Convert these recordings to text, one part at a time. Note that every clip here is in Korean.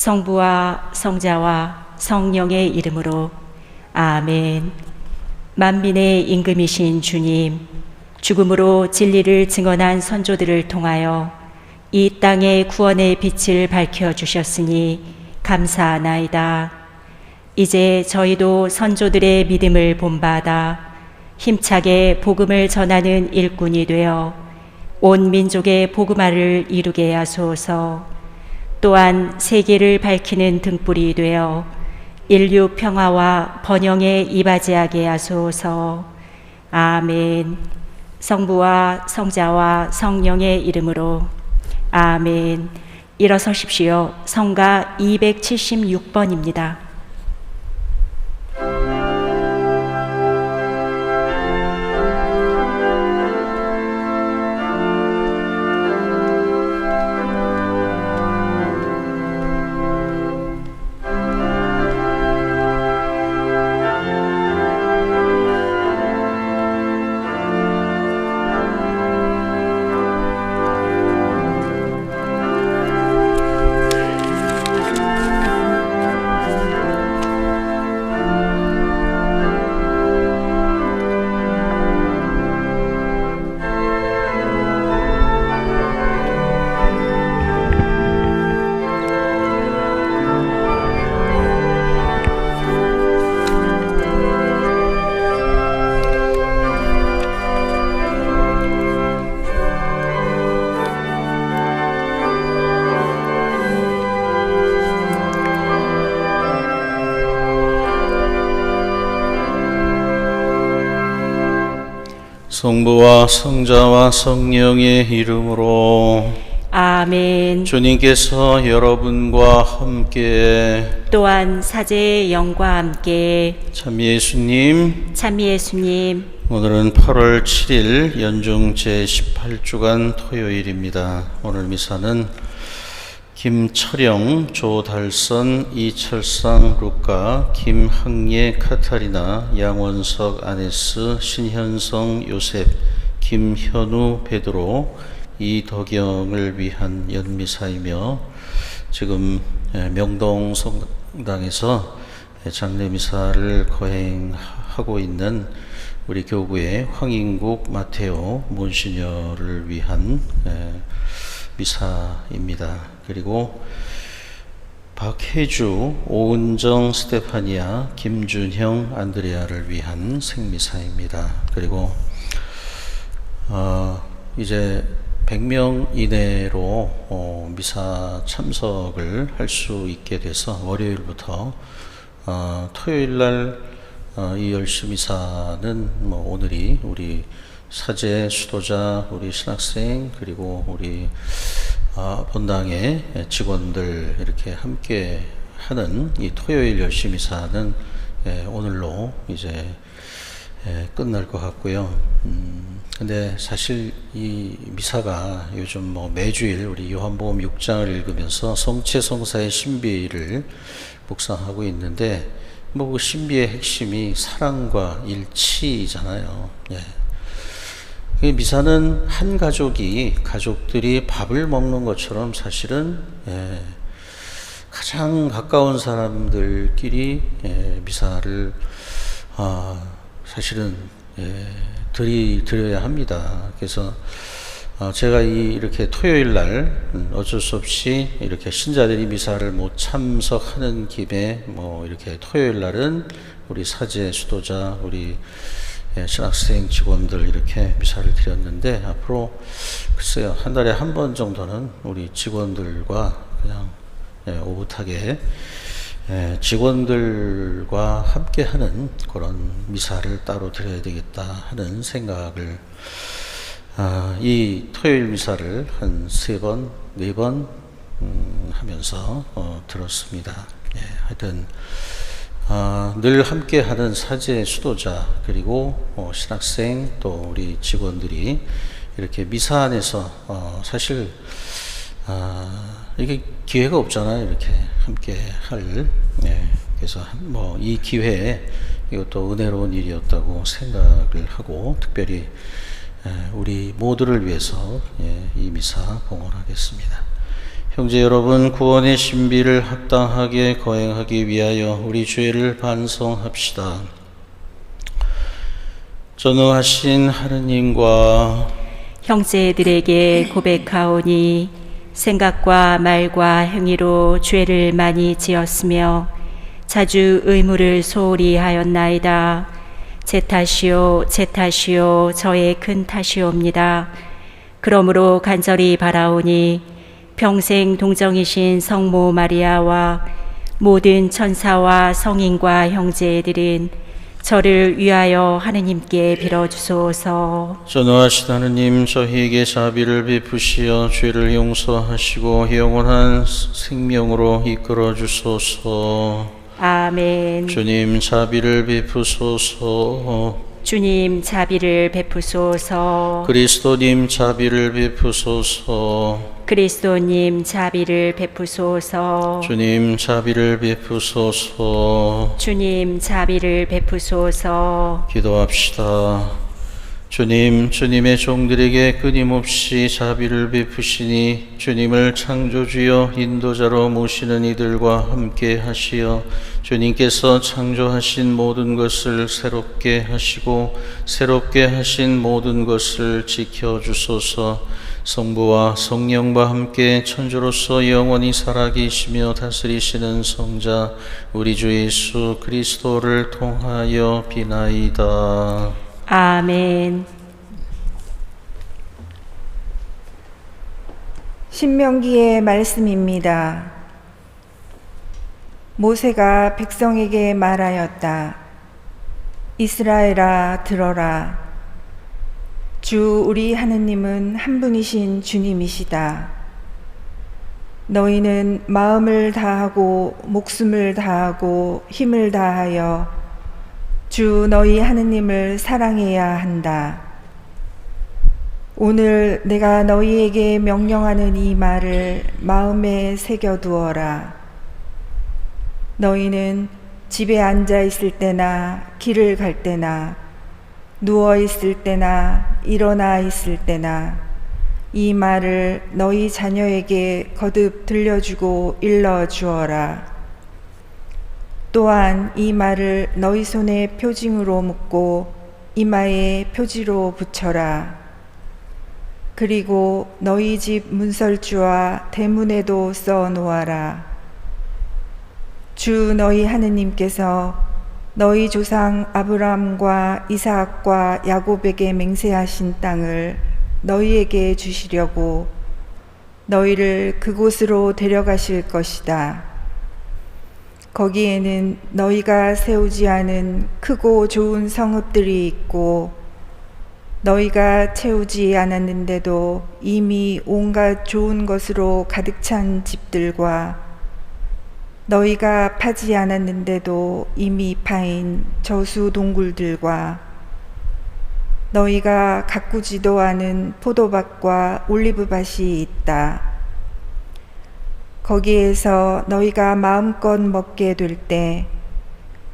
성부와 성자와 성령의 이름으로 아멘. 만민의 임금이신 주님, 죽음으로 진리를 증언한 선조들을 통하여 이 땅의 구원의 빛을 밝혀주셨으니 감사하나이다. 이제 저희도 선조들의 믿음을 본받아 힘차게 복음을 전하는 일꾼이 되어 온 민족의 복음화를 이루게 하소서. 또한 세계를 밝히는 등불이 되어 인류 평화와 번영에 이바지하게 하소서. 아멘. 성부와 성자와 성령의 이름으로 아멘. 일어서십시오. 성가 276번입니다. 성부와 성자와 성령의 이름으로 아멘. 주님께서 여러분과 함께 또한 사제의 영과 함께 참 예수님, 참 예수님, 오늘은 8월 7일 연중 제18주간 토요일입니다. 오늘 미사는 김철영, 조달선, 이철상, 루카, 김학예, 카타리나, 양원석, 아네스, 신현성, 요셉, 김현우, 베드로, 이덕영을 위한 연미사이며 지금 명동 성당에서 장례미사를 거행하고 있는 우리 교구의 황인국 마테오 몬시녀를 위한 미사입니다. 그리고 박혜주, 오은정, 스테파니아, 김준형, 안드레아를 위한 생미사입니다. 그리고 이제 100명 이내로 미사 참석을 할 수 있게 돼서 월요일부터 토요일날 이 열심미사는 오늘이 우리 사제, 수도자, 우리 신학생, 그리고 우리 본당의 직원들 이렇게 함께 하는 이 토요일 열심미사는 오늘로 이제 끝날 것 같고요. 근데 사실 이 미사가 요즘 매주일 우리 요한복음 6장을 읽으면서 성체 성사의 신비를 묵상하고 있는데 그 신비의 핵심이 사랑과 일치잖아요. 미사는 한 가족들이 밥을 먹는 것처럼 사실은 가장 가까운 사람들끼리 미사를 사실은 드려야 합니다. 그래서 제가 이렇게 토요일 날 어쩔 수 없이 이렇게 신자들이 미사를 못 참석하는 김에 이렇게 토요일 날은 우리 사제, 수도자, 우리 신학생 직원들 이렇게 미사를 드렸는데 앞으로 글쎄요 한 달에 한 번 정도는 우리 직원들과 그냥 오붓하게 직원들과 함께 하는 그런 미사를 따로 드려야 되겠다 하는 생각을 이 토요일 미사를 한 3번, 4번 하면서 들었습니다. 하여튼 늘 함께 하는 사제, 수도자, 그리고 신학생, 또 우리 직원들이 이렇게 미사 안에서 사실 이게 기회가 없잖아요. 이렇게 함께 할. 그래서 이 기회에 이것도 은혜로운 일이었다고 생각을 하고 특별히 우리 모두를 위해서 이 미사 봉헌하겠습니다. 형제 여러분, 구원의 신비를 합당하게 거행하기 위하여 우리 죄를 반성합시다. 전능하신 하느님과 형제들에게 고백하오니 생각과 말과 행위로 죄를 많이 지었으며 자주 의무를 소홀히 하였나이다. 제 탓이요 제 탓이요 저의 큰 탓이옵니다. 그러므로 간절히 바라오니 평생 동정이신 성모 마리아와 모든 천사와 성인과 형제들은 저를 위하여 하느님께 빌어주소서. 전능하신 하느님, 저희에게 자비를 베푸시어 죄를 용서하시고 영원한 생명으로 이끌어 주소서. 아멘. 주님, 자비를 베푸소서. 주님 자비를 베푸소서. 그리스도님, 자비를 베푸소서. 그리스도님 자비를 베푸소서. 주님, 자비를 베푸소서. 주님 자비를 베푸소서. 기도합시다. 주님, 주님의 종들에게 끊임없이 자비를 베푸시니 주님을 창조주여 인도자로 모시는 이들과 함께 하시어 주님께서 창조하신 모든 것을 새롭게 하시고 새롭게 하신 모든 것을 지켜주소서. 성부와 성령과 함께 천주로서 영원히 살아계시며 다스리시는 성자 우리 주 예수 그리스도를 통하여 비나이다. 아멘. 신명기의 말씀입니다. 모세가 백성에게 말하였다. 이스라엘아 들어라. 주 우리 하느님은 한 분이신 주님이시다. 너희는 마음을 다하고 목숨을 다하고 힘을 다하여 주 너희 하느님을 사랑해야 한다. 오늘 내가 너희에게 명령하는 이 말을 마음에 새겨두어라. 너희는 집에 앉아 있을 때나 길을 갈 때나 누워 있을 때나 일어나 있을 때나 이 말을 너희 자녀에게 거듭 들려주고 일러 주어라. 또한 이 말을 너희 손에 표징으로 묶고 이마에 표지로 붙여라. 그리고 너희 집 문설주와 대문에도 써 놓아라. 주 너희 하느님께서 너희 조상 아브라함과 이삭과 야곱에게 맹세하신 땅을 너희에게 주시려고 너희를 그곳으로 데려가실 것이다. 거기에는 너희가 세우지 않은 크고 좋은 성읍들이 있고 너희가 채우지 않았는데도 이미 온갖 좋은 것으로 가득 찬 집들과 너희가 파지 않았는데도 이미 파인 저수 동굴들과 너희가 가꾸지도 않은 포도밭과 올리브밭이 있다. 거기에서 너희가 마음껏 먹게 될 때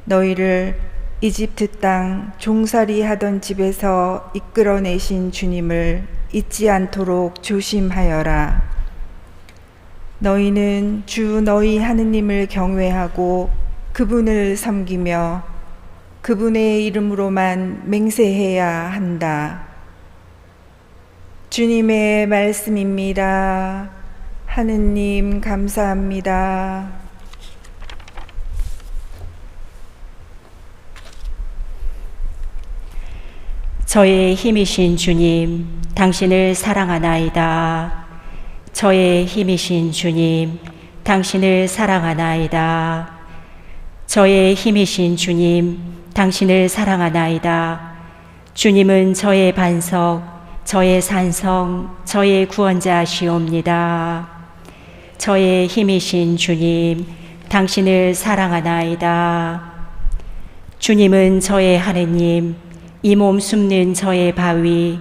너희를 이집트 땅 종살이 하던 집에서 이끌어내신 주님을 잊지 않도록 조심하여라. 너희는 주 너희 하느님을 경외하고 그분을 섬기며 그분의 이름으로만 맹세해야 한다. 주님의 말씀입니다. 하느님 감사합니다. 저의 힘이신 주님, 당신을 사랑하나이다. 저의 힘이신 주님, 당신을 사랑하나이다. 저의 힘이신 주님, 당신을 사랑하나이다. 주님은 저의 반석, 저의 산성, 저의 구원자시옵니다. 저의 힘이신 주님, 당신을 사랑하나이다. 주님은 저의 하느님, 이 몸 숨는 저의 바위,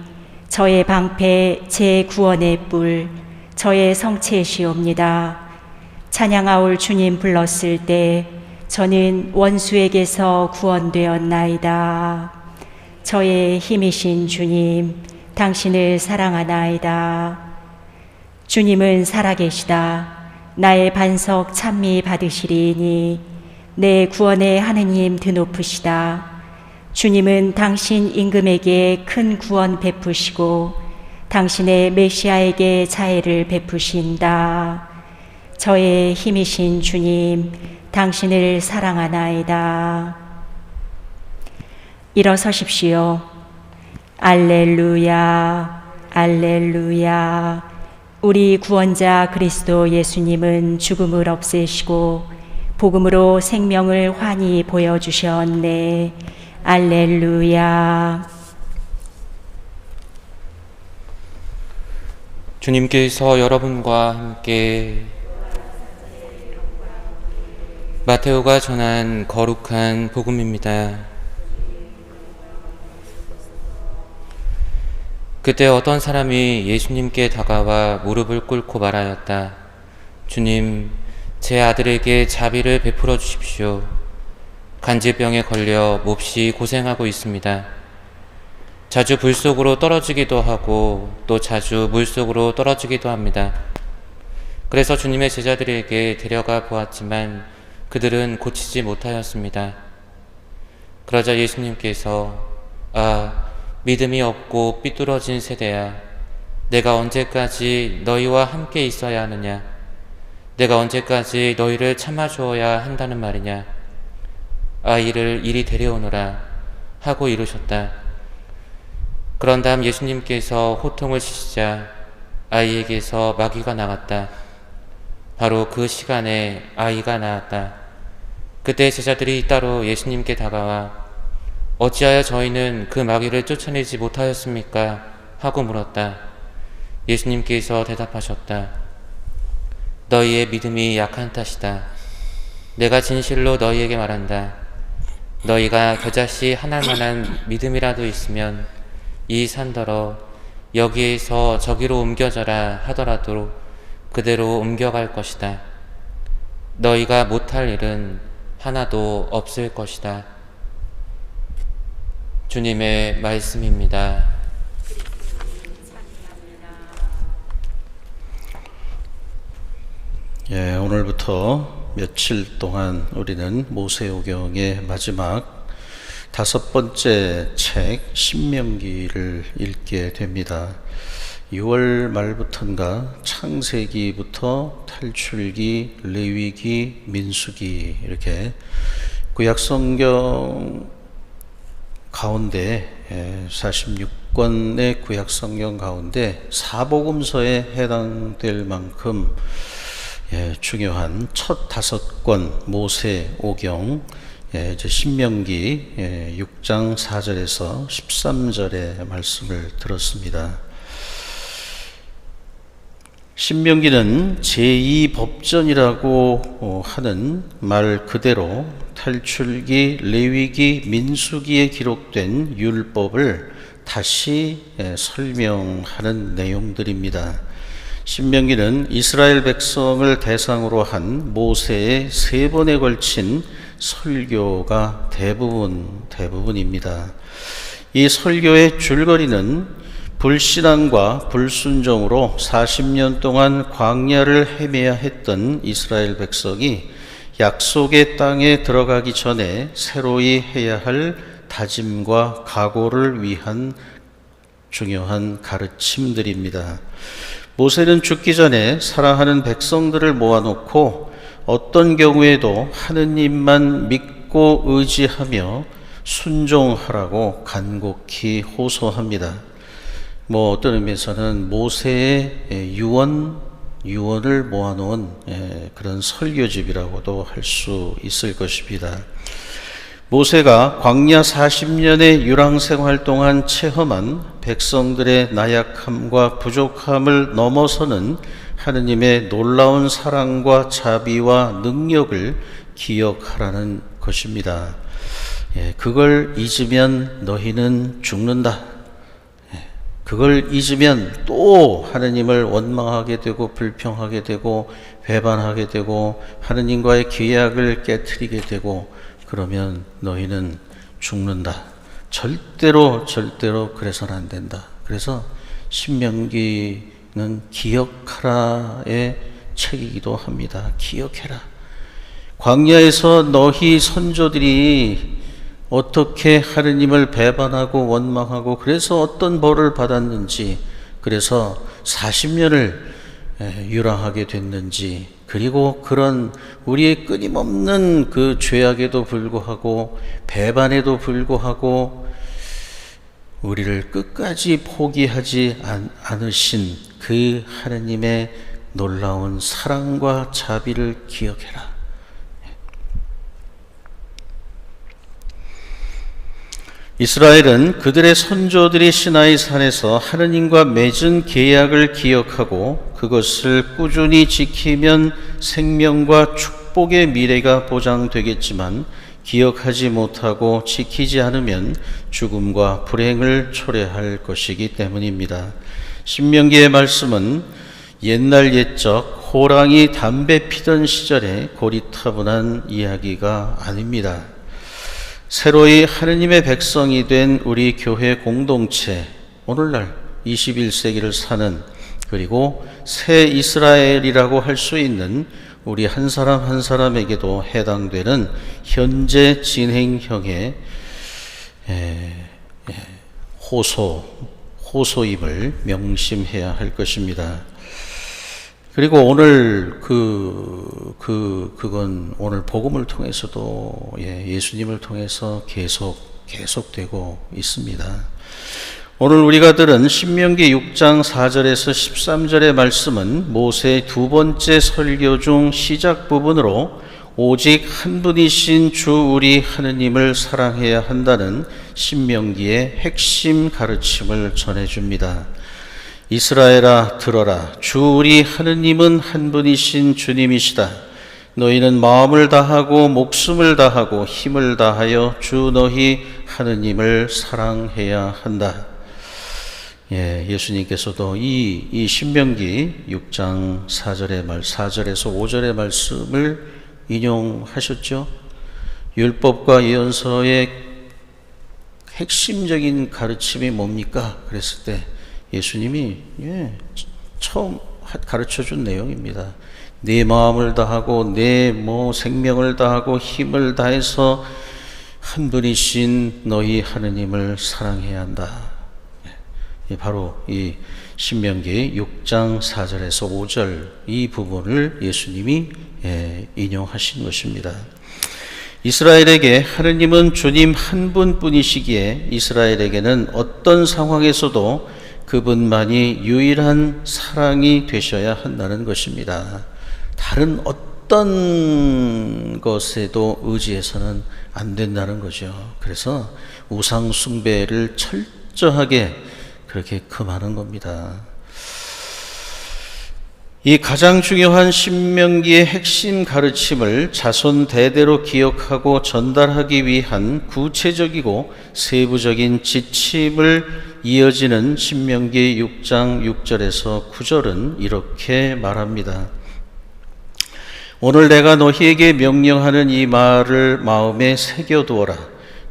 저의 방패, 제 구원의 뿔, 저의 성체시옵니다. 찬양하올 주님 불렀을 때 저는 원수에게서 구원되었나이다. 저의 힘이신 주님, 당신을 사랑하나이다. 주님은 살아계시다. 나의 반석 찬미 받으시리니 내 구원의 하느님 드높으시다. 주님은 당신 임금에게 큰 구원 베푸시고 당신의 메시아에게 자애를 베푸신다. 저의 힘이신 주님, 당신을 사랑하나이다. 일어서십시오. 알렐루야, 알렐루야. 우리 구원자 그리스도 예수님은 죽음을 없애시고 복음으로 생명을 환히 보여주셨네. 알렐루야. 주님께서 여러분과 함께 마테오가 전한 거룩한 복음입니다. 그때 어떤 사람이 예수님께 다가와 무릎을 꿇고 말하였다. 주님, 제 아들에게 자비를 베풀어 주십시오. 간질병에 걸려 몹시 고생하고 있습니다. 자주 불 속으로 떨어지기도 하고 또 자주 물 속으로 떨어지기도 합니다. 그래서 주님의 제자들에게 데려가 보았지만 그들은 고치지 못하였습니다. 그러자 예수님께서 믿음이 없고 삐뚤어진 세대야, 내가 언제까지 너희와 함께 있어야 하느냐? 내가 언제까지 너희를 참아주어야 한다는 말이냐? 아이를 이리 데려오너라 하고 이르셨다. 그런 다음 예수님께서 호통을 치시자 아이에게서 마귀가 나갔다. 바로 그 시간에 아이가 나았다. 그때 제자들이 따로 예수님께 다가와 어찌하여 저희는 그 마귀를 쫓아내지 못하였습니까? 하고 물었다. 예수님께서 대답하셨다. 너희의 믿음이 약한 탓이다. 내가 진실로 너희에게 말한다. 너희가 겨자씨 하나만한 믿음이라도 있으면 이 산더러 여기에서 저기로 옮겨져라 하더라도 그대로 옮겨갈 것이다. 너희가 못할 일은 하나도 없을 것이다. 주님의 말씀입니다. 오늘부터 며칠 동안 우리는 모세오경의 마지막 5번째 책 신명기를 읽게 됩니다. 6월 말부터인가 창세기부터 탈출기, 레위기, 민수기 이렇게 구약성경 가운데 46권의 구약성경 가운데 사복음서에 해당될 만큼 중요한 첫 5권 모세오경 이제 신명기 6장 4절에서 13절의 말씀을 들었습니다. 신명기는 제2법전이라고 하는 말 그대로 탈출기, 레위기, 민수기에 기록된 율법을 다시 설명하는 내용들입니다. 신명기는 이스라엘 백성을 대상으로 한 모세의 3번에 걸친 설교가 대부분입니다. 이 설교의 줄거리는 불신앙과 불순종으로 40년 동안 광야를 헤매야 했던 이스라엘 백성이 약속의 땅에 들어가기 전에 새로이 해야 할 다짐과 각오를 위한 중요한 가르침들입니다. 모세는 죽기 전에 사랑하는 백성들을 모아놓고 어떤 경우에도 하느님만 믿고 의지하며 순종하라고 간곡히 호소합니다. 어떤 의미에서는 모세의 유언을 모아놓은 그런 설교집이라고도 할 수 있을 것입니다. 모세가 광야 40년의 유랑생활 동안 체험한 백성들의 나약함과 부족함을 넘어서는 하느님의 놀라운 사랑과 자비와 능력을 기억하라는 것입니다. 그걸 잊으면 너희는 죽는다. 그걸 잊으면 또 하느님을 원망하게 되고 불평하게 되고 배반하게 되고 하느님과의 계약을 깨트리게 되고 그러면 너희는 죽는다. 절대로 그래서는 안 된다. 그래서 신명기 기억하라의 책이기도 합니다. 기억해라. 광야에서 너희 선조들이 어떻게 하느님을 배반하고 원망하고 그래서 어떤 벌을 받았는지, 그래서 40년을 유랑하게 됐는지, 그리고 그런 우리의 끊임없는 그 죄악에도 불구하고 배반에도 불구하고 우리를 끝까지 포기하지 않으신 그 하느님의 놀라운 사랑과 자비를 기억해라. 이스라엘은 그들의 선조들이 시나이 산에서 하느님과 맺은 계약을 기억하고 그것을 꾸준히 지키면 생명과 축복의 미래가 보장되겠지만, 기억하지 못하고 지키지 않으면 죽음과 불행을 초래할 것이기 때문입니다. 신명기의 말씀은 옛날 옛적 호랑이 담배 피던 시절의 고리타분한 이야기가 아닙니다. 새로이 하느님의 백성이 된 우리 교회 공동체, 오늘날 21세기를 사는, 그리고 새 이스라엘이라고 할 수 있는 우리 한 사람 한 사람에게도 해당되는 현재 진행형의 호소임을 명심해야 할 것입니다. 그리고 오늘 그건 오늘 복음을 통해서도 예수님을 통해서 계속되고 있습니다. 오늘 우리가 들은 신명기 6장 4절에서 13절의 말씀은 모세의 두 번째 설교 중 시작 부분으로 오직 한 분이신 주 우리 하느님을 사랑해야 한다는 신명기의 핵심 가르침을 전해줍니다. 이스라엘아 들어라. 주 우리 하느님은 한 분이신 주님이시다. 너희는 마음을 다하고 목숨을 다하고 힘을 다하여 주 너희 하느님을 사랑해야 한다. 예수님께서도 이 신명기 6장 4절에서 5절의 말씀을 인용하셨죠. 율법과 예언서의 핵심적인 가르침이 뭡니까? 그랬을 때 예수님이 처음 가르쳐준 내용입니다. 내 마음을 다하고 내 생명을 다하고 힘을 다해서 한 분이신 너희 하느님을 사랑해야 한다. 바로 이 신명기 6장 4절에서 5절 이 부분을 예수님이 인용하신 것입니다. 이스라엘에게 하느님은 주님 한 분뿐이시기에 이스라엘에게는 어떤 상황에서도 그분만이 유일한 사랑이 되셔야 한다는 것입니다. 다른 어떤 것에도 의지해서는 안 된다는 거죠. 그래서 우상 숭배를 철저하게 그렇게 금하는 겁니다. 이 가장 중요한 신명기의 핵심 가르침을 자손 대대로 기억하고 전달하기 위한 구체적이고 세부적인 지침을 이어지는 신명기 6장 6절에서 9절은 이렇게 말합니다. 오늘 내가 너희에게 명령하는 이 말을 마음에 새겨두어라.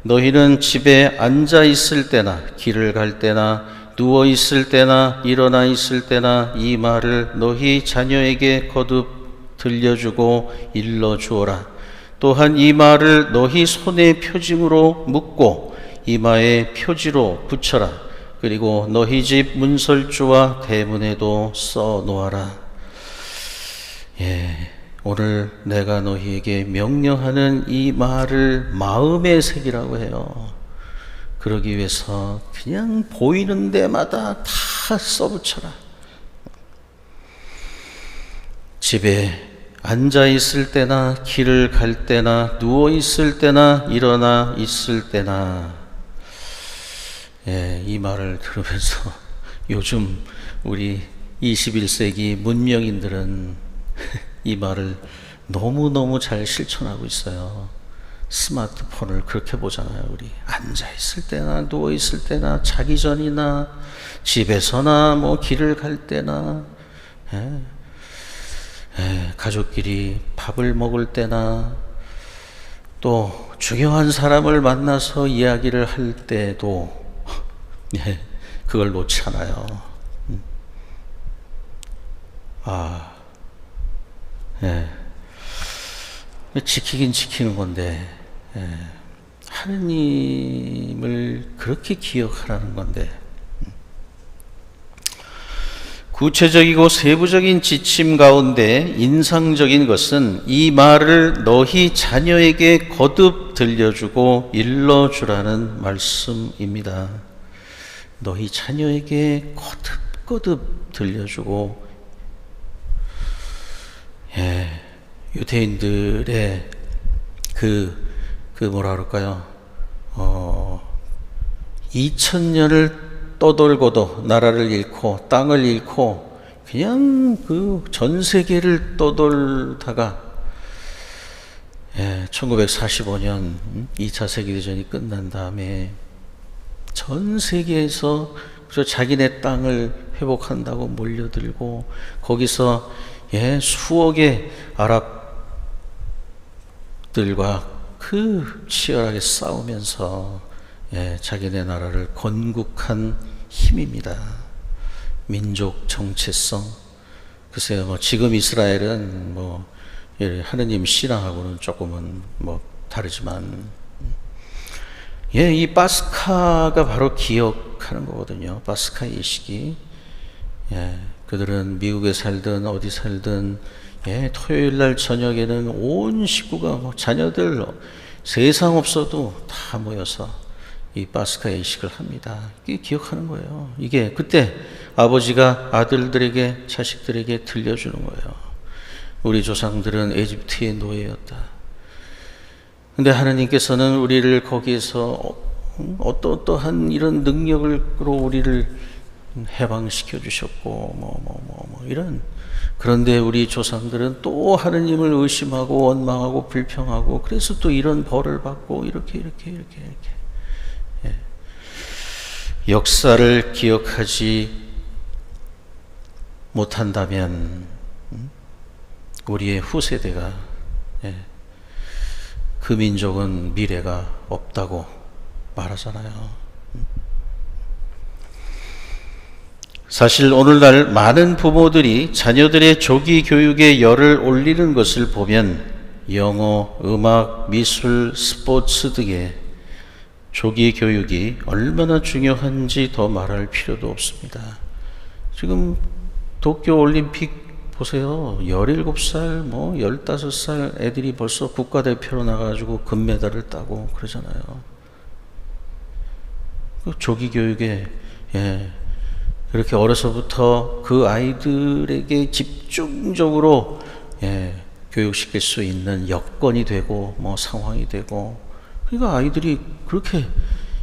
너희는 집에 앉아 있을 때나 길을 갈 때나 누워 있을 때나 일어나 있을 때나 이 말을 너희 자녀에게 거듭 들려주고 일러주어라. 또한 이 말을 너희 손에 표징으로 묶고 이마에 표지로 붙여라. 그리고 너희 집 문설주와 대문에도 써놓아라. 오늘 내가 너희에게 명령하는 이 말을 마음에 새기라고 해요. 그러기 위해서 그냥 보이는 데마다 다 써붙여라. 집에 앉아 있을 때나 길을 갈 때나 누워 있을 때나 일어나 있을 때나. 이 말을 들으면서 요즘 우리 21세기 문명인들은 이 말을 너무너무 잘 실천하고 있어요. 스마트폰을 그렇게 보잖아요. 우리 앉아 있을 때나 누워 있을 때나 자기 전이나 집에서나 길을 갈 때나 가족끼리 밥을 먹을 때나 또 중요한 사람을 만나서 이야기를 할 때도 그걸 놓지 않아요. 예. 지키긴 지키는 건데, 예. 하느님을 그렇게 기억하라는 건데, 구체적이고 세부적인 지침 가운데 인상적인 것은 이 말을 너희 자녀에게 거듭 들려주고 일러주라는 말씀입니다. 너희 자녀에게 거듭 들려주고, 유대인들의 뭐라 그럴까요? 2000년을 떠돌고도 나라를 잃고 땅을 잃고 그냥 그 전 세계를 떠돌다가 1945년 2차 세계대전이 끝난 다음에 전 세계에서 자기네 땅을 회복한다고 몰려들고 거기서 수억의 아랍들과 치열하게 싸우면서 자기네 나라를 건국한 힘입니다. 민족 정체성. 글쎄요, 지금 이스라엘은 하느님 신앙하고는 조금은 다르지만, 이 파스카가 바로 기억하는 거거든요. 파스카 예식이. 그들은 미국에 살든 어디 살든 토요일 날 저녁에는 온 식구가 자녀들 세상 없어도 다 모여서 이 파스카 예식을 합니다. 이게 기억하는 거예요. 이게 그때 아버지가 아들들에게 자식들에게 들려주는 거예요. 우리 조상들은 에집트의 노예였다. 근데 하나님께서는 우리를 거기에서 어떠한 이런 능력으로 우리를 해방시켜 주셨고 이런. 그런데 우리 조상들은 또 하느님을 의심하고 원망하고 불평하고 그래서 또 이런 벌을 받고 이렇게 역사를 기억하지 못한다면 우리의 후세대가 그 민족은 미래가 없다고 말하잖아요. 사실 오늘날 많은 부모들이 자녀들의 조기 교육에 열을 올리는 것을 보면 영어, 음악, 미술, 스포츠 등의 조기 교육이 얼마나 중요한지 더 말할 필요도 없습니다. 지금 도쿄 올림픽 보세요. 17살, 15살 애들이 벌써 국가대표로 나가지고 금메달을 따고 그러잖아요. 조기 교육에, 그렇게 어려서부터 그 아이들에게 집중적으로, 교육시킬 수 있는 여건이 되고, 상황이 되고, 그러니까 아이들이 그렇게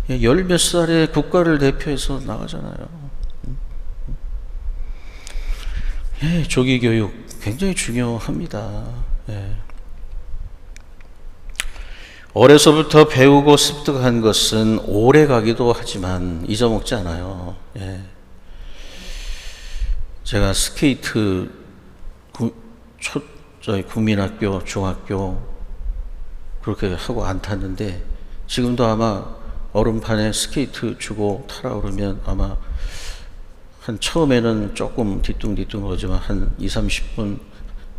10몇 살에 국가를 대표해서 나가잖아요. 조기 교육 굉장히 중요합니다. 어려서부터 배우고 습득한 것은 오래 가기도 하지만 잊어먹지 않아요. 제가 스케이트 국민학교, 중학교 그렇게 하고 안 탔는데 지금도 아마 얼음판에 스케이트 주고 타라 그러면 아마 처음에는 조금 뒤뚱뒤뚱 그러지만 한 20-30분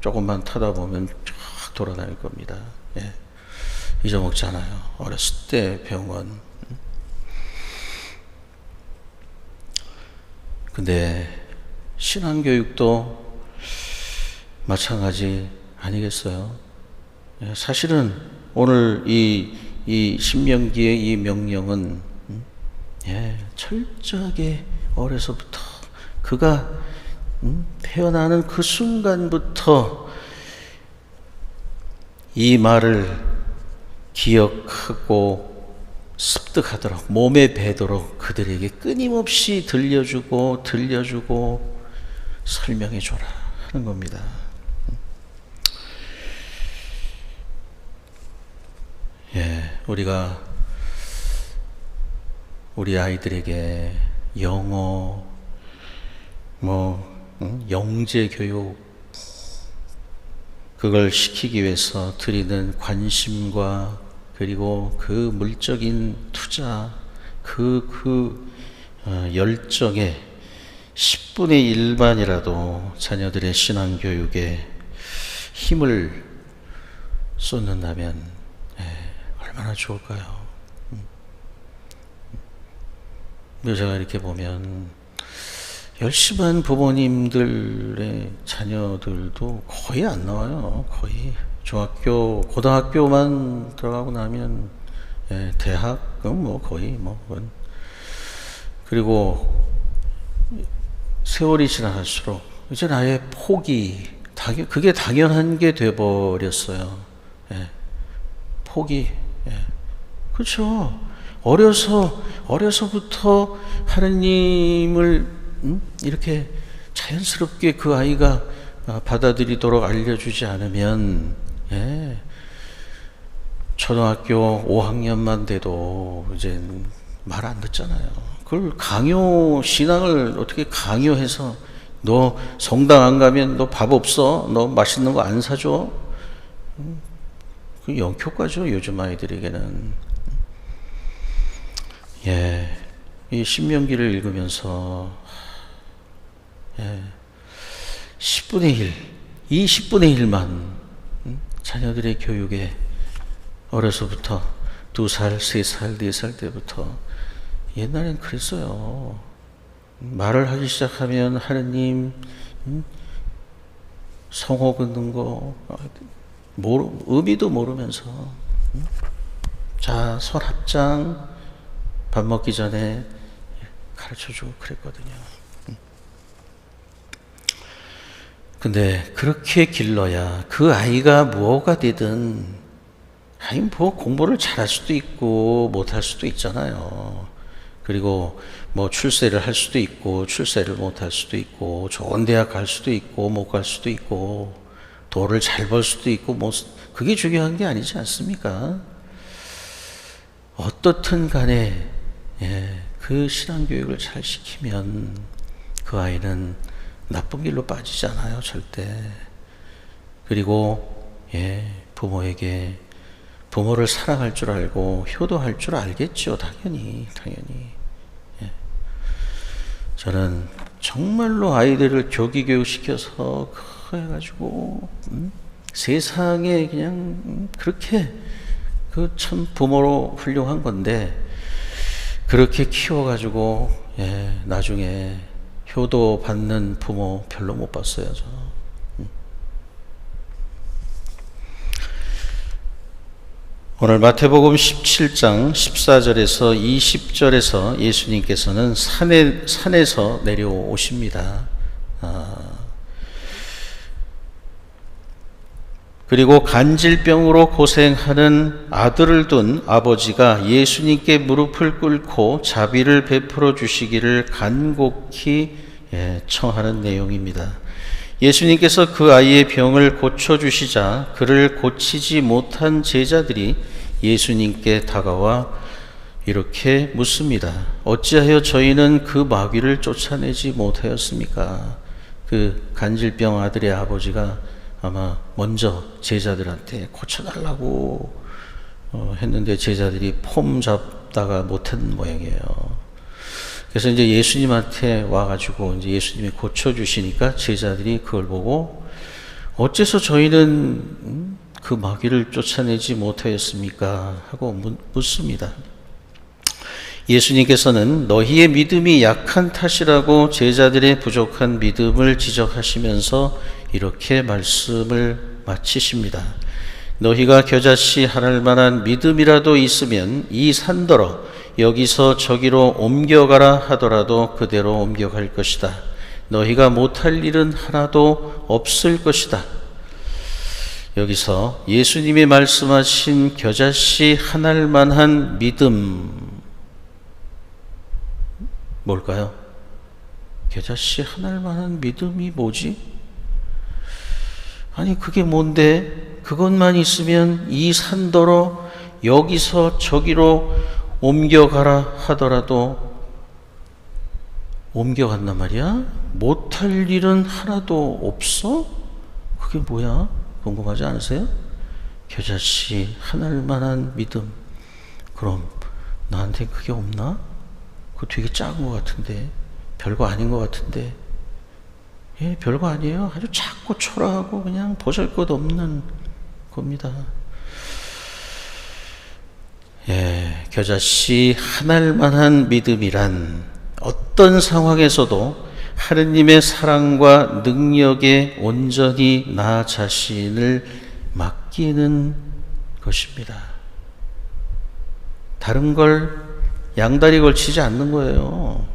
조금만 타다 보면 쫙 돌아다닐 겁니다. 잊어먹지 않아요. 어렸을 때 배운 건. 근데 신앙교육도 마찬가지 아니겠어요? 사실은 오늘 이 신명기의 이 명령은 철저하게 어려서부터 그가 태어나는 그 순간부터 이 말을 기억하고 습득하도록 몸에 배도록 그들에게 끊임없이 들려주고 설명해줘라 하는 겁니다. 우리가 우리 아이들에게 영어, 영재 교육 그걸 시키기 위해서 드리는 관심과 그리고 그 물적인 투자, 열정에 10분의 1만이라도 자녀들의 신앙교육에 힘을 쏟는다면 얼마나 좋을까요? 제가 이렇게 보면 열심한 부모님들의 자녀들도 거의 안 나와요. 거의 중학교, 고등학교만 들어가고 나면 대학은 뭐 거의 뭐. 그리고 세월이 지나갈수록 이제 아예 포기, 그게 당연한 게 돼버렸어요. 포기. 그렇죠. 어려서부터 하느님을 이렇게 자연스럽게 그 아이가 받아들이도록 알려주지 않으면 초등학교 5학년만 돼도 이제 말 안 듣잖아요. 그걸 신앙을 어떻게 강요해서 너 성당 안 가면 너 밥 없어? 너 맛있는 거 안 사줘? 그 영효과죠, 요즘 아이들에게는. 이 신명기를 읽으면서 10분의 1, 이 10분의 1만 자녀들의 교육에 어려서부터 2살, 3살, 4살 때부터 옛날엔 그랬어요. 말을 하기 시작하면 하느님, 성호 긋는 거 의미도 모르면서 자, 손 합장 밥 먹기 전에 가르쳐주고 그랬거든요. 근데 그렇게 길러야 그 아이가 뭐가 되든, 뭐 공부를 잘할 수도 있고 못할 수도 있잖아요. 그리고 뭐 출세를 할 수도 있고 출세를 못할 수도 있고, 좋은 대학 갈 수도 있고 못 갈 수도 있고, 돈을 잘 벌 수도 있고, 뭐 그게 중요한 게 아니지 않습니까? 어떻든 간에 그 신앙교육을 잘 시키면 그 아이는 나쁜 길로 빠지지 않아요, 절대. 그리고 부모에게, 부모를 사랑할 줄 알고 효도할 줄 알겠죠. 당연히. 저는 정말로 아이들을 교기교육시켜서 해가지고 세상에 그냥 그렇게 그 참 부모로 훌륭한 건데, 그렇게 키워가지고 나중에 효도 받는 부모 별로 못 봤어요, 저. 오늘 마태복음 17장 14절에서 20절에서 예수님께서는 산에서 내려오십니다. 그리고 간질병으로 고생하는 아들을 둔 아버지가 예수님께 무릎을 꿇고 자비를 베풀어 주시기를 간곡히 청하는 내용입니다. 예수님께서 그 아이의 병을 고쳐주시자 그를 고치지 못한 제자들이 예수님께 다가와 이렇게 묻습니다. 어찌하여 저희는 그 마귀를 쫓아내지 못하였습니까? 그 간질병 아들의 아버지가 아마 먼저 제자들한테 고쳐달라고 했는데 제자들이 폼 잡다가 못한 모양이에요. 그래서 이제 예수님한테 와가지고 이제 예수님이 고쳐주시니까 제자들이 그걸 보고 어째서 저희는 그 마귀를 쫓아내지 못하였습니까? 하고 묻습니다. 예수님께서는 너희의 믿음이 약한 탓이라고 제자들의 부족한 믿음을 지적하시면서 이렇게 말씀을 마치십니다. 너희가 겨자씨 하늘 만한 믿음이라도 있으면 이 산더러 여기서 저기로 옮겨가라 하더라도 그대로 옮겨갈 것이다. 너희가 못할 일은 하나도 없을 것이다. 여기서 예수님이 말씀하신 겨자씨 하늘 만한 믿음, 뭘까요? 겨자씨 하늘 만한 믿음이 뭐지? 아니 그게 뭔데? 그것만 있으면 이 산더러 여기서 저기로 옮겨가라 하더라도 옮겨간단 말이야? 못할 일은 하나도 없어? 그게 뭐야? 궁금하지 않으세요? 겨자씨 하늘 만한 믿음. 그럼 나한테 그게 없나? 그거 되게 작은 것 같은데 별거 아닌 것 같은데, 예, 별거 아니에요. 아주 작고 초라하고 그냥 보잘것없는 겁니다. 예, 겨자씨 하나만한 믿음이란 어떤 상황에서도 하느님의 사랑과 능력에 온전히 나 자신을 맡기는 것입니다. 다른 걸 양다리 걸치지 않는 거예요.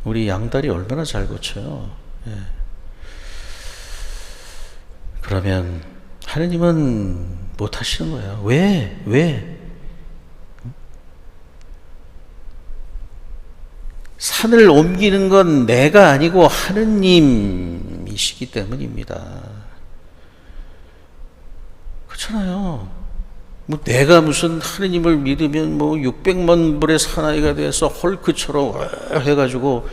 우리 양다리 얼마나 잘 고쳐요. 예. 그러면 하느님은 못 하시는 거예요. 왜? 산을 옮기는 건 내가 아니고 하느님이시기 때문입니다. 그렇잖아요. 뭐 내가 무슨 하느님을 믿으면 뭐 600만 불의 사나이가 돼서 헐크처럼 해가지고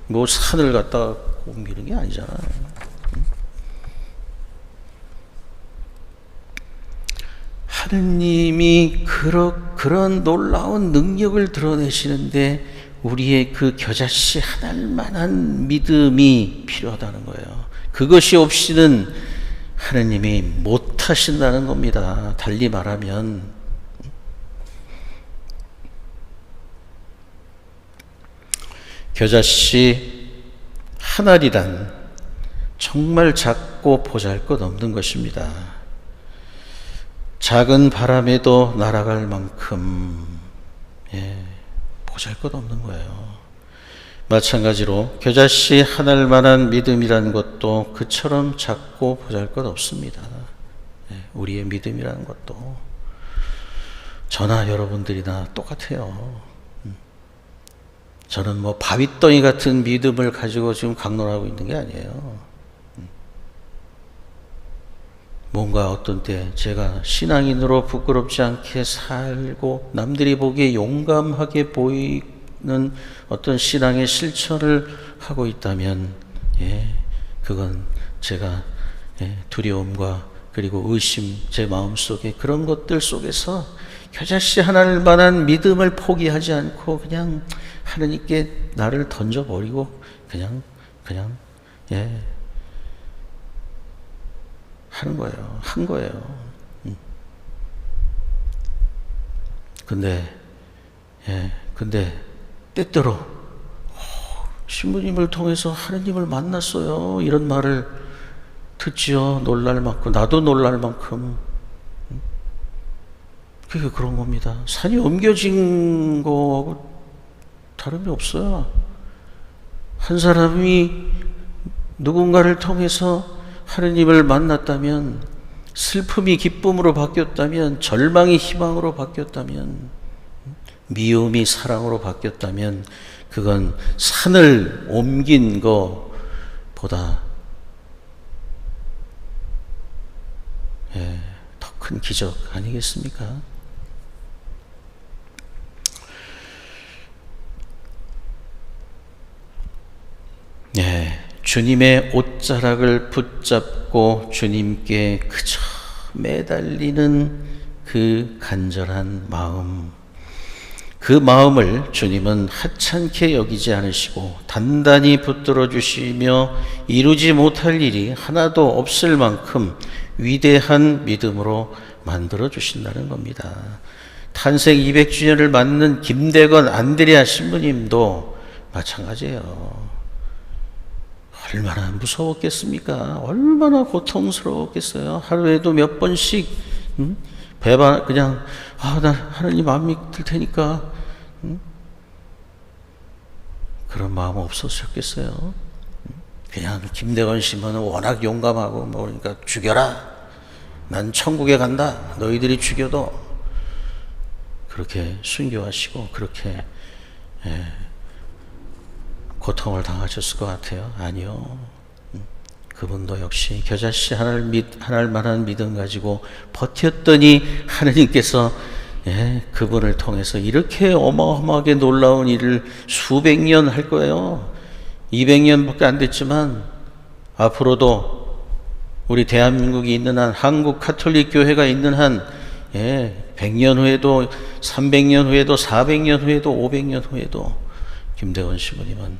뭐 산을 갖다 옮기는 게 아니잖아요. 하느님이 그런 놀라운 능력을 드러내시는데 우리의 그 겨자씨 하나만한 믿음이 필요하다는 거예요. 그것이 없이는 하느님이 못하신다는 겁니다. 달리 말하면 겨자씨 한 알이란 정말 작고 보잘것없는 것입니다. 작은 바람에도 날아갈 만큼 보잘것없는 거예요. 마찬가지로 겨자씨 한 알만한 믿음이라는 것도 그처럼 작고 보잘것없습니다. 우리의 믿음이라는 것도 저나 여러분들이나 똑같아요. 저는 뭐 바위덩이 같은 믿음을 가지고 지금 강론하고 있는 게 아니에요. 뭔가 어떤 때 제가 신앙인으로 부끄럽지 않게 살고 남들이 보기에 용감하게 보이는 어떤 신앙의 실천을 하고 있다면 그건 제가 두려움과 그리고 의심, 제 마음속에 그런 것들 속에서 겨자씨 하나만한 믿음을 포기하지 않고 그냥 하느님께 나를 던져버리고 그냥 하는 거예요. 한 거예요. 근데 때때로 신부님을 통해서 하느님을 만났어요. 이런 말을 듣지요. 놀랄 만큼, 나도 놀랄 만큼. 그게 그런 겁니다. 산이 옮겨진 거하고 다름이 없어요. 한 사람이 누군가를 통해서 하느님을 만났다면, 슬픔이 기쁨으로 바뀌었다면, 절망이 희망으로 바뀌었다면, 미움이 사랑으로 바뀌었다면 그건 산을 옮긴 것보다 더 큰 기적 아니겠습니까? 주님의 옷자락을 붙잡고 주님께 그저 매달리는 그 간절한 마음, 그 마음을 주님은 하찮게 여기지 않으시고 단단히 붙들어 주시며 이루지 못할 일이 하나도 없을 만큼 위대한 믿음으로 만들어 주신다는 겁니다. 탄생 200주년을 맞는 김대건 안드레아 신부님도 마찬가지예요. 얼마나 무서웠겠습니까? 얼마나 고통스러웠겠어요? 하루에도 몇 번씩 배반 그냥 나 하나님 안 믿을 테니까 그런 마음 없으셨겠어요? 그냥 김대건 씨는 워낙 용감하고 뭐 그러니까 죽여라. 난 천국에 간다. 너희들이 죽여도 그렇게 순교하시고 그렇게 고통을 당하셨을 것 같아요. 아니요. 그분도 역시 겨자씨 하나만한 믿음 가지고 버텼더니 하느님께서 그분을 통해서 이렇게 어마어마하게 놀라운 일을 수백 년 할 거예요. 200년밖에 안 됐지만 앞으로도 우리 대한민국이 있는 한, 한국 가톨릭 교회가 있는 한 100년 후에도 300년 후에도 400년 후에도 500년 후에도 김대원 시부님은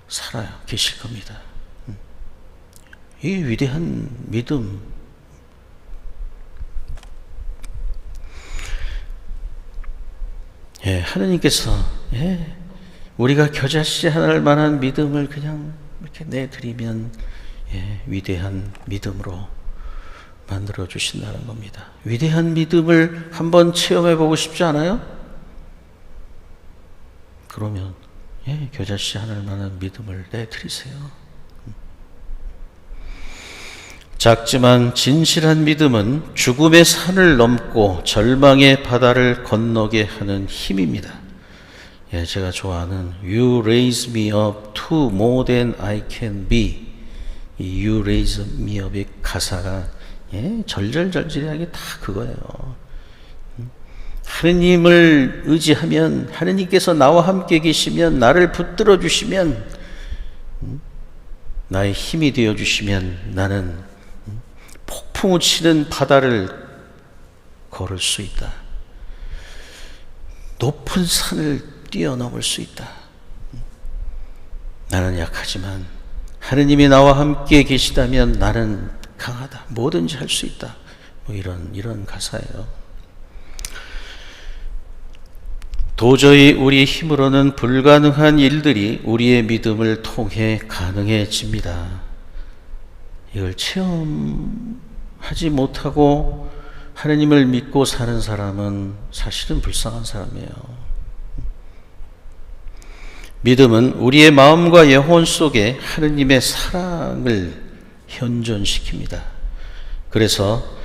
살아요. 계실 겁니다. 이 위대한 믿음, 하느님께서 우리가 겨자씨 하나를 만한 믿음을 그냥 이렇게 내드리면 위대한 믿음으로 만들어 주신다는 겁니다. 위대한 믿음을 한번 체험해 보고 싶지 않아요? 그러면 겨자씨 하나를 만한 믿음을 내드리세요. 작지만 진실한 믿음은 죽음의 산을 넘고 절망의 바다를 건너게 하는 힘입니다. 제가 좋아하는 You raise me up to more than I can be. 이 You raise me up의 가사가 절절절절하게 다 그거예요. 하느님을 의지하면, 하느님께서 나와 함께 계시면, 나를 붙들어 주시면, 나의 힘이 되어 주시면 나는 폭풍우 치는 바다를 걸을 수 있다. 높은 산을 뛰어넘을 수 있다. 나는 약하지만 하느님이 나와 함께 계시다면 나는 강하다. 뭐든지 할 수 있다. 이런 가사예요. 도저히 우리 힘으로는 불가능한 일들이 우리의 믿음을 통해 가능해집니다. 이걸 체험하지 못하고 하느님을 믿고 사는 사람은 사실은 불쌍한 사람이에요. 믿음은 우리의 마음과 영혼 속에 하느님의 사랑을 현존시킵니다. 그래서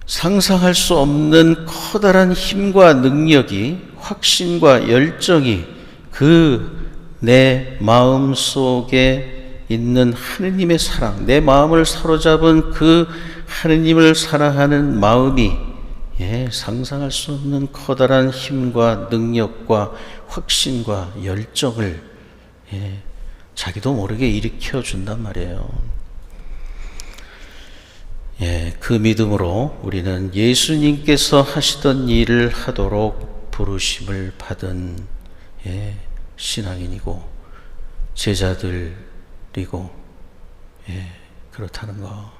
상상할 수 없는 커다란 힘과 능력이, 확신과 열정이 내 마음 속에 있는 하느님의 사랑, 내 마음을 사로잡은 그 하느님을 사랑하는 마음이 상상할 수 없는 커다란 힘과 능력과 확신과 열정을 자기도 모르게 일으켜 준단 말이에요. 그 믿음으로 우리는 예수님께서 하시던 일을 하도록 부르심을 받은 신앙인이고 제자들이고 그렇다는 거.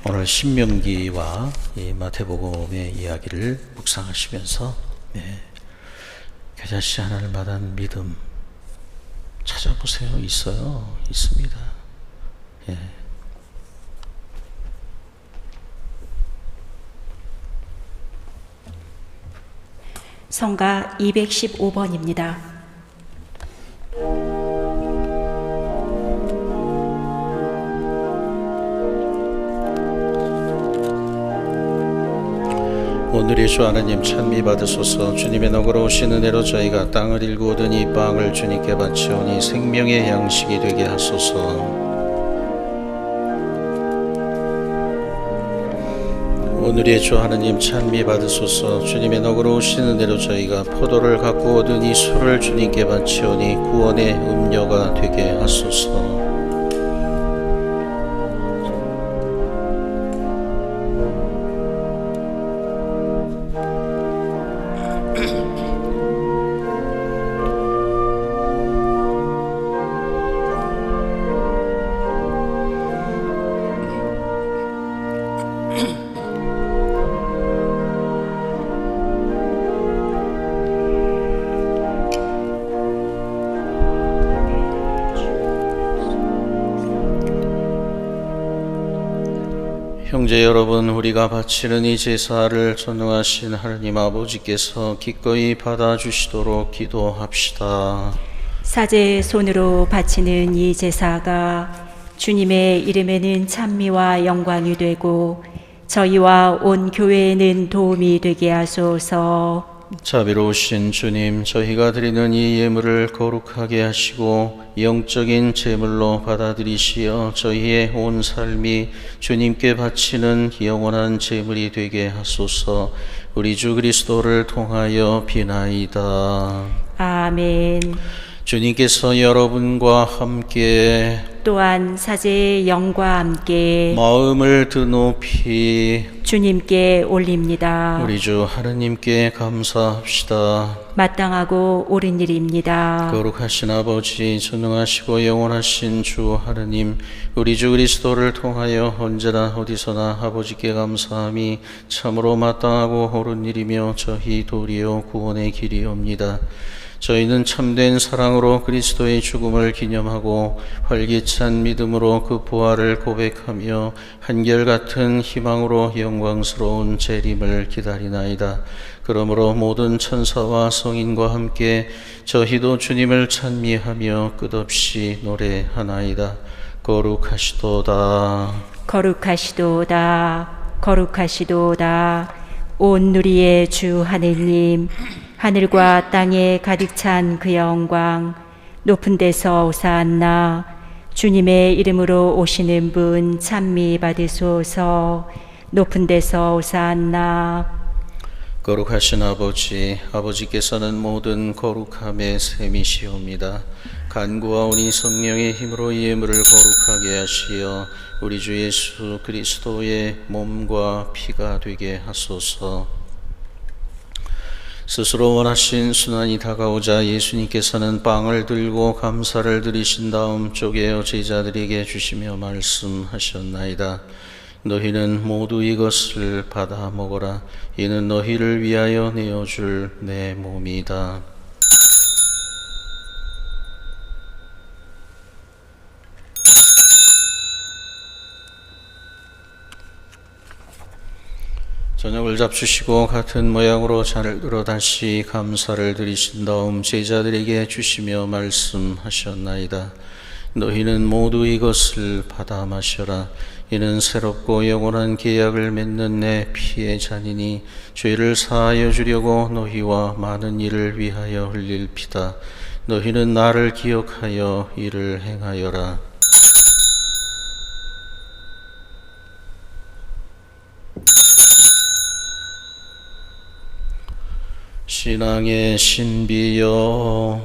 오늘 신명기와 마태복음의 이야기를 묵상하시면서 겨자씨 하나를 마다한 믿음 찾아보세요. 있어요. 있습니다. 성가 215번입니다. 오늘의 주 하나님 찬미 받으소서. 주님의 너그러우신 은혜로 저희가 땅을 일구오던 이 빵을 주님께 바치오니 생명의 양식이 되게 하소서. 오늘의 주 하나님 찬미 받으소서. 주님의 너그러우신 은혜로 저희가 포도를 갖고 오던 이 술을 주님께 바치오니 구원의 음료가 되게 하소서. 형제 여러분, 우리가 바치는 이 제사를 전능하신 하느님 아버지께서 기꺼이 받아주시도록 기도합시다. 사제의 손으로 바치는 이 제사가 주님의 이름에는 찬미와 영광이 되고 저희와 온 교회에는 도움이 되게 하소서. 자비로우신 주님, 저희가 드리는 이 예물을 거룩하게 하시고 영적인 제물로 받아들이시어 저희의 온 삶이 주님께 바치는 영원한 제물이 되게 하소서. 우리 주 그리스도를 통하여 비나이다. 아멘. 주님께서 여러분과 함께 또한 사제의 영과 함께 마음을 드높이 주님께 올립니다. 우리 주 하느님께 감사합시다. 마땅하고 옳은 일입니다. 거룩하신 아버지, 전능하시고 영원하신 주 하느님, 우리 주 그리스도를 통하여 언제나 어디서나 아버지께 감사함이 참으로 마땅하고 옳은 일이며 저희 도리어 구원의 길이옵니다. 저희는 참된 사랑으로 그리스도의 죽음을 기념하고 활기찬 믿음으로 그 부활을 고백하며 한결같은 희망으로 영광스러운 재림을 기다리나이다. 그러므로 모든 천사와 성인과 함께 저희도 주님을 찬미하며 끝없이 노래하나이다. 거룩하시도다. 거룩하시도다. 거룩하시도다. 온 누리의 주 하느님, 하늘과 땅에 가득 찬 그 영광, 높은 데서 오사안나. 주님의 이름으로 오시는 분 찬미 받으소서. 높은 데서 오사안나. 거룩하신 아버지, 아버지께서는 모든 거룩함의 셈이시옵니다. 간구하오니 성령의 힘으로 이 예물을 거룩하게 하시어 우리 주 예수 그리스도의 몸과 피가 되게 하소서. 스스로 원하신 순환이 다가오자 예수님께서는 빵을 들고 감사를 드리신 다음 쪼개어 제자들에게 주시며 말씀하셨나이다. 너희는 모두 이것을 받아 먹어라. 이는 너희를 위하여 내어줄 내 몸이다. 저녁을 잡수시고 같은 모양으로 잔을 들어 다시 감사를 드리신 다음 제자들에게 주시며 말씀하셨나이다. 너희는 모두 이것을 받아 마셔라. 이는 새롭고 영원한 계약을 맺는 내 피의 잔이니 죄를 사하여 주려고 너희와 많은 이를 위하여 흘릴 피다. 너희는 나를 기억하여 이를 행하여라. 신앙의 신비여,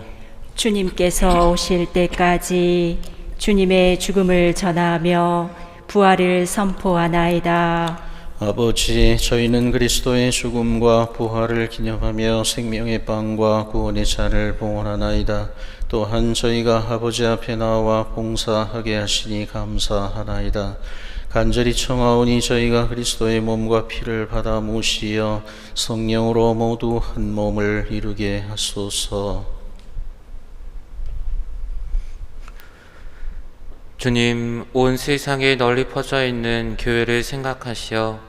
주님께서 오실 때까지 주님의 죽음을 전하며 부활을 선포하나이다. 아버지, 저희는 그리스도의 죽음과 부활을 기념하며 생명의 빵과 구원의 잔을 봉헌하나이다. 또한 저희가 아버지 앞에 나와 봉사하게 하시니 감사하나이다. 간절히 청하오니 저희가 그리스도의 몸과 피를 받아 모시어 성령으로 모두 한 몸을 이루게 하소서. 주님, 온 세상에 널리 퍼져 있는 교회를 생각하시어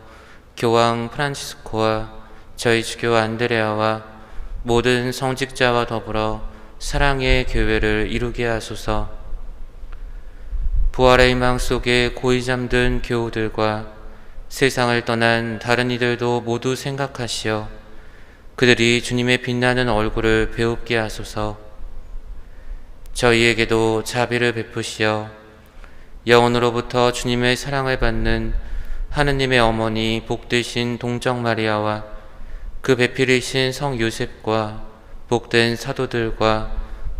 교황 프란치스코와 저희 주교 안드레아와 모든 성직자와 더불어 사랑의 교회를 이루게 하소서. 부활의 희망 속에 고이 잠든 교우들과 세상을 떠난 다른 이들도 모두 생각하시어 그들이 주님의 빛나는 얼굴을 배웁게 하소서. 저희에게도 자비를 베푸시어 영원으로부터 주님의 사랑을 받는 하느님의 어머니 복되신 동정 마리아와 그 배필이신 성 요셉과 복된 사도들과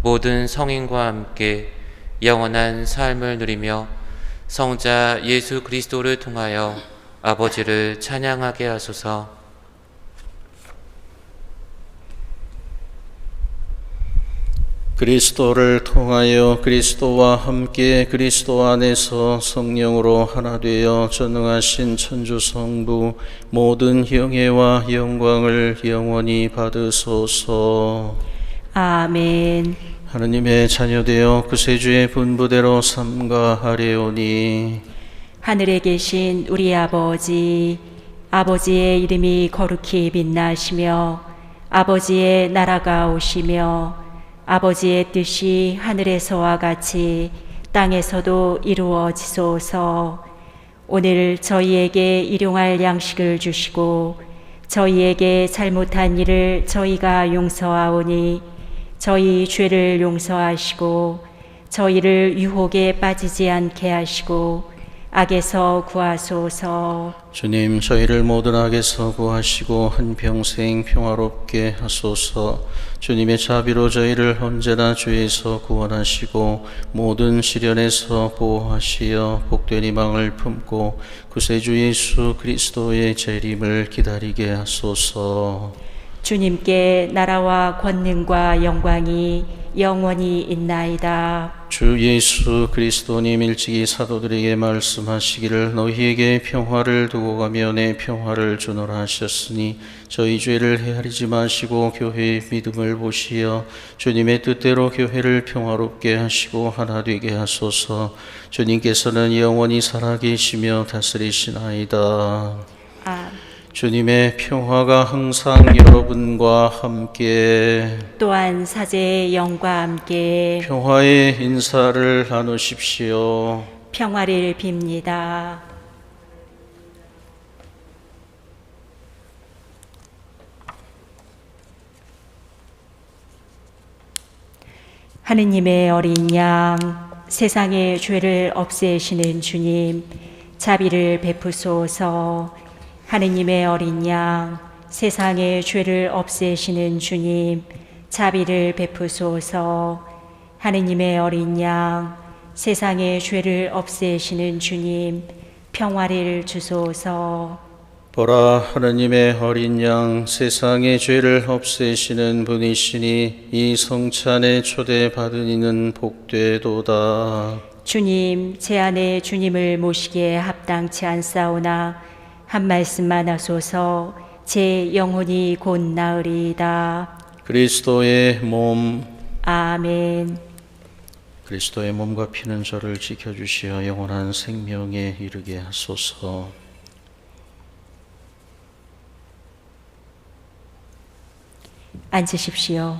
모든 성인과 함께 영원한 삶을 누리며 성자 예수 그리스도를 통하여 아버지를 찬양하게 하소서. 그리스도를 통하여 그리스도와 함께 그리스도 안에서 성령으로 하나 되어 전능하신 천주 성부 모든 형예와 영광을 영원히 받으소서. 아멘. 하느님의 자녀되어 구세주의 분부대로 삼가하려오니 하늘에 계신 우리 아버지, 아버지의 이름이 거룩히 빛나시며 아버지의 나라가 오시며 아버지의 뜻이 하늘에서와 같이 땅에서도 이루어지소서. 오늘 저희에게 일용할 양식을 주시고 저희에게 잘못한 일을 저희가 용서하오니 저희 죄를 용서하시고 저희를 유혹에 빠지지 않게 하시고 악에서 구하소서. 주님, 저희를 모든 악에서 구하시고 한평생 평화롭게 하소서. 주님의 자비로 저희를 언제나 죄에서 구원하시고 모든 시련에서 보호하시어 복된 희망을 품고 구세주 예수 그리스도의 재림을 기다리게 하소서. 주님께 나라와 권능과 영광이 영원히 있나이다. 주 예수 그리스도님 일찍이 사도들에게 말씀하시기를 너희에게 평화를 두고 가며 내 평화를 주노라 하셨으니 저희 죄를 헤아리지 마시고 교회의 믿음을 보시어 주님의 뜻대로 교회를 평화롭게 하시고 하나 되게 하소서. 주님께서는 영원히 살아계시며 다스리시나이다. 주님의 평화가 항상 여러분과 함께 또한 사제의 영과 함께 평화의 인사를 나누십시오. 평화를 빕니다. 하느님의 어린 양, 세상의 죄를 없애시는 주님, 자비를 베푸소서. 하느님의 어린 양, 세상의 죄를 없애시는 주님, 자비를 베푸소서. 하느님의 어린 양, 세상의 죄를 없애시는 주님, 평화를 주소서. 보라, 하느님의 어린 양, 세상의 죄를 없애시는 분이시니 이 성찬에 초대받은 이는 복되도다. 주님, 제 안에 주님을 모시기에 합당치 않사오나 한 말씀만 하소서. 제 영혼이 곧 나으리이다. 그리스도의 몸, 아멘. 그리스도의 몸과 피는 저를 지켜주시어 영원한 생명에 이르게 하소서. 앉으십시오.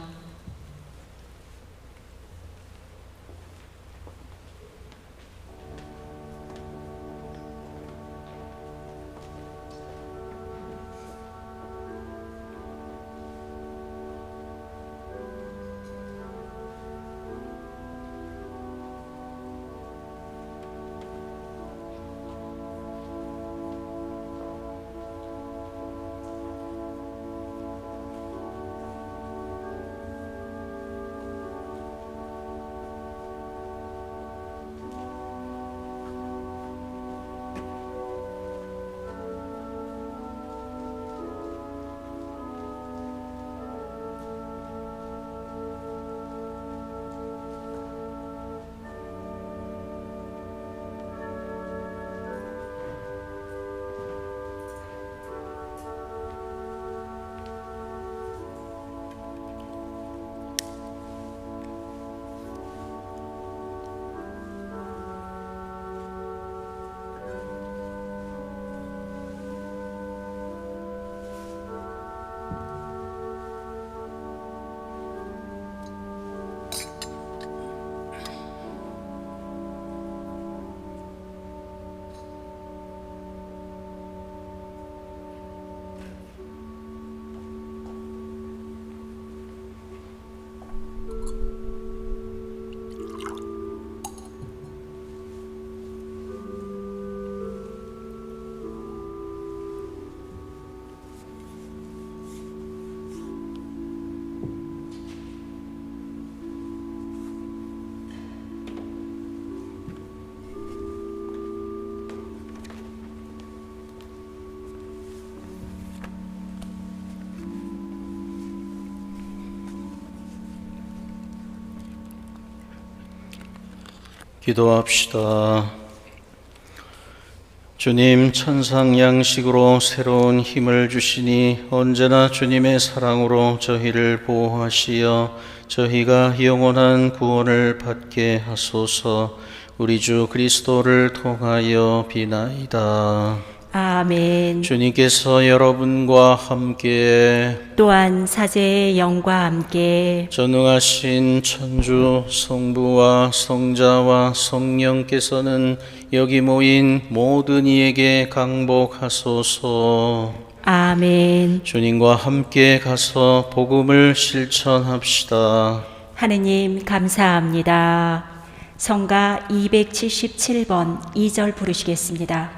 기도합시다. 주님, 천상 양식으로 새로운 힘을 주시니 언제나 주님의 사랑으로 저희를 보호하시어 저희가 영원한 구원을 받게 하소서. 우리 주 그리스도를 통하여 비나이다. 아멘. 주님께서 여러분과 함께 또한 사제의 영과 함께 전능하신 천주 성부와 성자와 성령께서는 여기 모인 모든 이에게 강복하소서. 아멘. 주님과 함께 가서 복음을 실천합시다. 하느님 감사합니다. 성가 277번 2절 부르시겠습니다.